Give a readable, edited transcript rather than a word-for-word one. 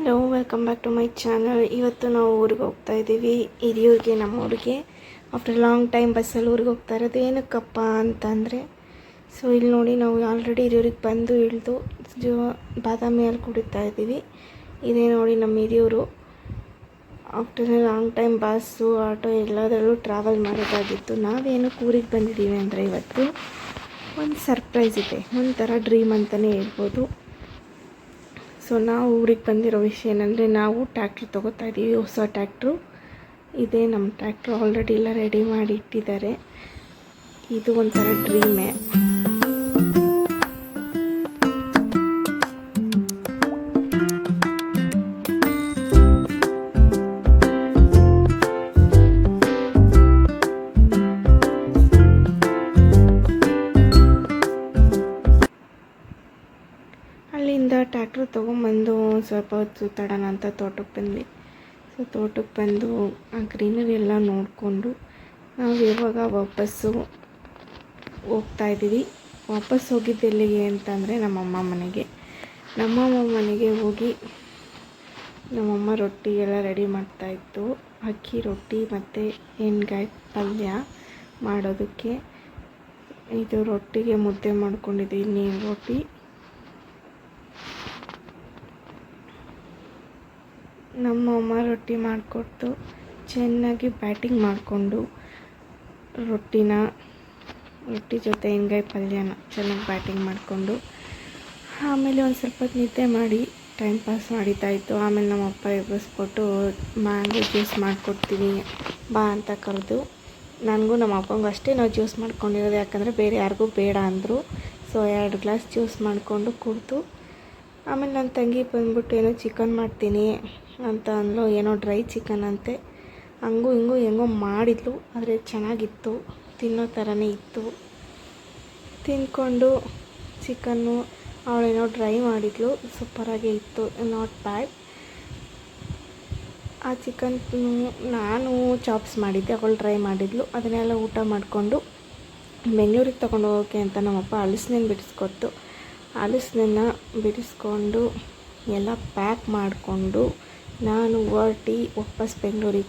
Hello, welcome back to my channel. ಇವತ್ತು ನಾವು ಊರಿಗೆ ಹೋಗ್ತಾ ಇದ್ದೀವಿ, ಹಿರಿಯೂರಿಗೆ, ನಮ್ಮ ಊರಿಗೆ. ಆಫ್ಟರ್ ಲಾಂಗ್ ಟೈಮ್ ಬಸ್ಸಲ್ಲಿ ಊರಿಗೆ ಹೋಗ್ತಾ ಇರೋದು. ಏನಕ್ಕಪ್ಪ ಅಂತಂದರೆ, ಸೊ ಇಲ್ಲಿ ನೋಡಿ, ನಾವು ಆಲ್ರೆಡಿ ಹಿರಿಯೂರಿಗೆ ಬಂದು ಇಳಿದು ಬಾದಾಮಿ ಹಾಲು ಕುಡಿತಾ ಇದ್ದೀವಿ. ಇದೇ ನೋಡಿ ನಮ್ಮ Hiriyur. After long time bus, auto ಎಲ್ಲದರಲ್ಲೂ ಟ್ರಾವೆಲ್ ಮಾಡೋದಾಗಿತ್ತು. ನಾವೇನಕ್ಕೆ ಊರಿಗೆ ಬಂದಿದ್ದೀವಿ ಅಂದರೆ, ಇವತ್ತು ಒಂದು ಸರ್ಪ್ರೈಸ್ ಇದೆ, ಒಂಥರ ಡ್ರೀಮ್ ಅಂತಲೇ ಹೇಳ್ಬೋದು. ಸೊ ನಾವು ಊರಿಗೆ ಬಂದಿರೋ ವಿಷಯ ಏನಂದರೆ, ನಾವು ಟ್ಯಾಕ್ಟ್ರ್ ತೊಗೋತಾ ಇದ್ದೀವಿ, ಹೊಸ ಟ್ಯಾಕ್ಟ್ರು. ಇದೇ ನಮ್ಮ ಟ್ಯಾಕ್ಟ್ರು, ಆಲ್ರೆಡಿ ಎಲ್ಲ ರೆಡಿ ಮಾಡಿ ಇಟ್ಟಿದ್ದಾರೆ. ಇದು ಒಂಥರ ಡ್ರೀಮೇ. ಅಲ್ಲಿಂದ ಟ್ಯಾಕ್ಟ್ರ್ ತೊಗೊಂಬಂದು ಸ್ವಲ್ಪ ಹೊತ್ತು ಸುತ್ತಾಡೋಣ ಅಂತ ತೋಟಕ್ಕೆ ಬಂದ್ವಿ. ಸೊ ತೋಟಕ್ಕೆ ಬಂದು ಆ ಗ್ರೀನರಿ ಎಲ್ಲ ನೋಡಿಕೊಂಡು ನಾವು ಇವಾಗ ವಾಪಸ್ಸು ಹೋಗ್ತಾ ಇದ್ದೀವಿ. ವಾಪಸ್ ಹೋಗಿದ್ದು ಎಲ್ಲಿಗೆ ಅಂತಂದರೆ, ನಮ್ಮಮ್ಮ ಮನೆಗೆ. ನಮ್ಮಮ್ಮ ಮನೆಗೆ ಹೋಗಿ ನಮ್ಮಮ್ಮ ರೊಟ್ಟಿ ಎಲ್ಲ ರೆಡಿ ಮಾಡ್ತಾಯಿತ್ತು. ಅಕ್ಕಿ ರೊಟ್ಟಿ ಮತ್ತು ಎಣ್ಗಾಯಿ ಪಲ್ಯ ಮಾಡೋದಕ್ಕೆ. ಇದು ರೊಟ್ಟಿಗೆ ಮುದ್ದೆ ಮಾಡ್ಕೊಂಡಿದ್ದೀವಿ, ನೀರು ರೊಟ್ಟಿ. ನಮ್ಮಮ್ಮ ರೊಟ್ಟಿ ಮಾಡಿಕೊಟ್ಟು ಚೆನ್ನಾಗಿ ಬ್ಯಾಟಿಂಗ್ ಮಾಡಿಕೊಂಡು ರೊಟ್ಟಿ ಜೊತೆ ಎಣ್ಗಾಯಿ ಪಲ್ಯನ ಚೆನ್ನಾಗಿ ಬ್ಯಾಟಿಂಗ್ ಮಾಡಿಕೊಂಡು, ಆಮೇಲೆ ಒಂದು ಸ್ವಲ್ಪ ನಿದ್ದೆ ಮಾಡಿ ಟೈಮ್ ಪಾಸ್ ಮಾಡಿದ್ದಾಯಿತು. ಆಮೇಲೆ ನಮ್ಮಪ್ಪ ಎಬ್ಬಿಸ್ಕೊಟ್ಟು ಮ್ಯಾಂಗೋ ಜ್ಯೂಸ್ ಮಾಡಿಕೊಡ್ತೀನಿ ಬಾ ಅಂತ ಕರೆದು, ನನಗೂ ನಮ್ಮ ಅಪ್ಪಂಗೂ ಅಷ್ಟೇ ನಾವು ಜ್ಯೂಸ್ ಮಾಡ್ಕೊಂಡಿರೋದು, ಯಾಕಂದರೆ ಬೇರೆ ಯಾರಿಗೂ ಬೇಡ ಅಂದರು. ಸೊ 2 ಗ್ಲಾಸ್ ಜ್ಯೂಸ್ ಮಾಡಿಕೊಂಡು ಕುಡಿದು, ಆಮೇಲೆ ನನ್ನ ತಂಗಿ ಬಂದ್ಬಿಟ್ಟು ಏನೋ ಚಿಕನ್ ಮಾಡ್ತೀನಿ ಅಂತ ಅಂದ್ಲು. ಏನೋ ಡ್ರೈ ಚಿಕನ್ ಅಂತೆ, ಹಂಗೂ ಹಿಂಗೂ ಹೆಂಗೋ ಮಾಡಿದ್ಲು, ಆದರೆ ಚೆನ್ನಾಗಿತ್ತು, ತಿನ್ನೋ ಥರನೇ ಇತ್ತು. ತಿಂದ್ಕೊಂಡು ಚಿಕನ್ನು ಅವಳೇನೋ ಡ್ರೈ ಮಾಡಿದ್ಲು, ಸೂಪರಾಗೇ ಇತ್ತು, ನಾಟ್ ಬ್ಯಾಡ್. ಆ ಚಿಕನ್ ನಾನು ಚಾಪ್ಸ್ ಮಾಡಿದ್ದೆ, ಅವಳು ಡ್ರೈ ಮಾಡಿದ್ಲು. ಅದನ್ನೆಲ್ಲ ಊಟ ಮಾಡಿಕೊಂಡು ಬೆಂಗಳೂರಿಗೆ ತೊಗೊಂಡು ಹೋಗೋಕ್ಕೆ ಅಂತ ನಮ್ಮಪ್ಪ ಹಲಸಿನಣ್ಣು ಬಿಡಿಸ್ಕೊಟ್ಟು, ಹಲಸಿನಣ್ಣ ಬಿಡಿಸ್ಕೊಂಡು ಎಲ್ಲ ಪ್ಯಾಕ್ ಮಾಡಿಕೊಂಡು ನಾನು ಹೊರಟಿ ವಾಪಸ್ ಬೆಂಗಳೂರಿಗೆ